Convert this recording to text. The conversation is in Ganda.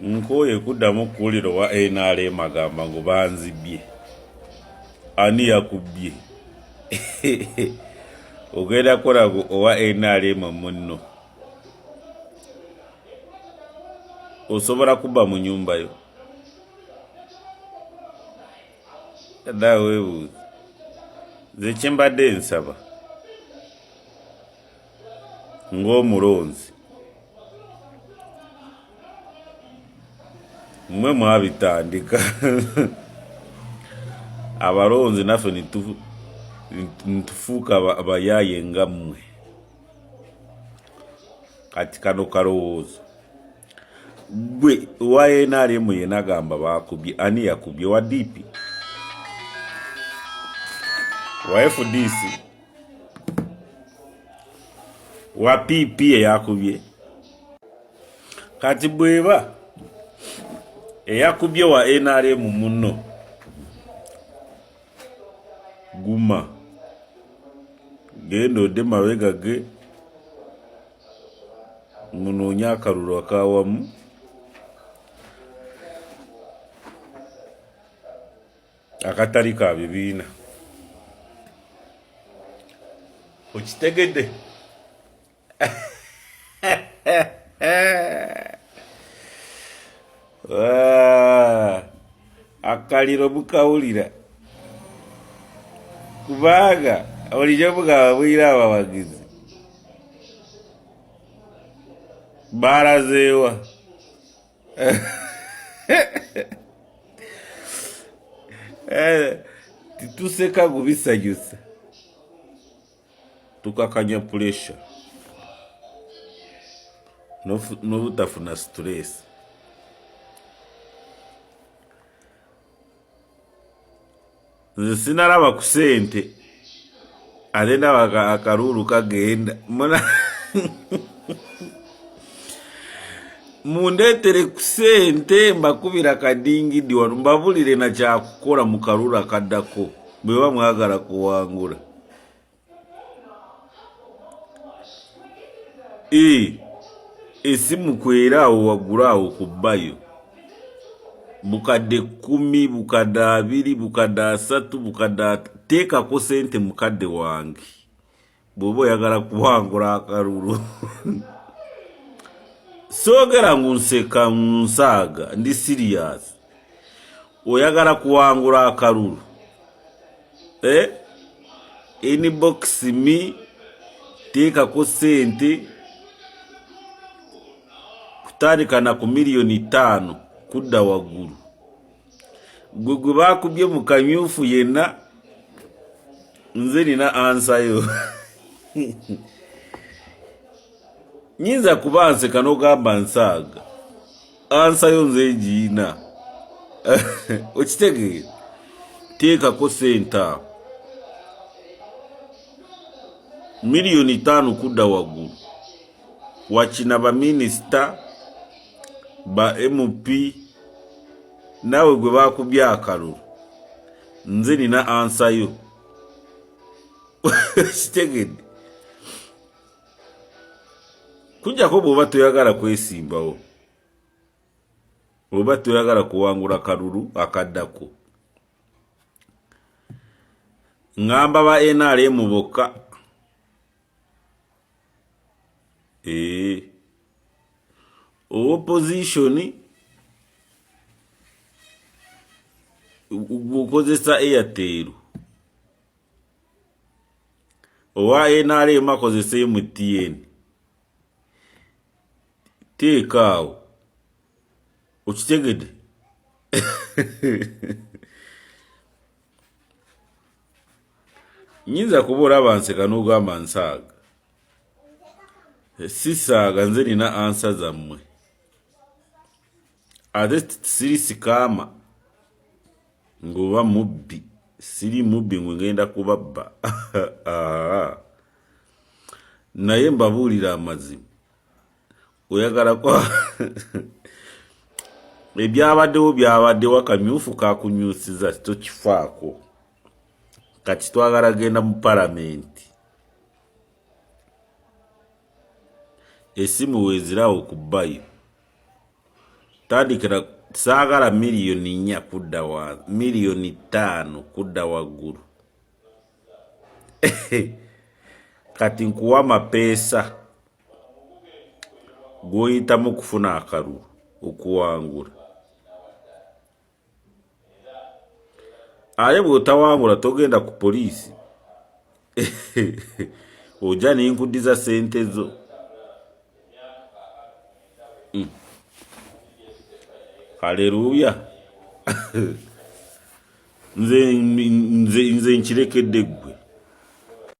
nkoye kuddamu kuwuliro wa NRM agamba ngu banzibye. Ani yakubbye? Ogenda kukola owa NRM munno, osobola kubba mu nyumba yo? Naawe weebuuze. Nze kye mbadde nsaba ng'omulonzi, mmwe mwabitandika abalonzi naffe nitufuuka abayaaye nga mmwe. Kati kano kalowoozo, gwe owa NRM yena agamba bakubye. Ani yakubye? Wa DP, wa FDC, wa PP eyakubye? Kati bweba eyakubye wa NRM munno, guma genda odde mabega ge munoonye akalulu akawamu, akatali ka bibiina. Okitegedde? Akaliro bukawulira kubanga olijjo bugaba bwira abawagizi balazeewa. Tituseka gubisanyusa, tukakanya pressure n'obutafuna stress. Nze sinalaba ku ssente ate ndaba akaluulu kagenda. Mundeetere ku ssente mbakubira kadingidi wano mbabulire na kyakukola mu kaluulu akaddako bwe ba mwagala kuwangula. Esimu kweraawo waggulaawo kubbayo bukadde 10, bukadde 20, bukadde 3, bukadde teekako ssente mukadde wange bw'oba oyagala kuwangula akalulu. Soogera ngu nseka nsaaga, ndi serious. Oyagala kuwangula akalulu, inbox me, teekako ssente kutandika na ku miliyoni 5 kudda waggulu. Gwe baakubye mu kamyufu yenna nze nina ansayo. Nyinza kuba nseka n'ogamba nsaaga, ansayo nze ngiina. Okitegeera? Teekako ssente awo miliyoni 5 kudda waggulu. Wakina baminisita, ba MP, naawe gwe baakubye akalulu nze nina ansayo. Kitegedde? Kujjako bw'oba toyagala kwesimbawo, oba toyagala kuwangula kalulu akaddako. Ngamba ba NRM bokka. Opposition ukozesa Airtel, owa NRM akozesa MTN. Teekaawo. Okitegedde? Nyinza kuba olaba nseka n'ogamba nsaaga. Si saaga, nze nina ansa zammwe. Ate siri sikaama ng'oba mubbi. Siri mubbi ngenda kubabba. Naye mbabuulira amazima. Oyagala kwa ebyabaddewo byabaddewo, akamyufu kakunyusiza tokifaako. Kati twagala genda mu palamenti. Esimu weezirawo kubbayo. tandikira saagala miliyoni 4 kudda wa miliyoni 5 kudda waggulu. Kati nkuwa amapeesa g'oyitamu kufuna akalulu okuwangula. Ate bw'otawangula togenda ku poliisi. Ojja ninkuddiza sente zo. Haleluya. nze nkirekedde ggwe.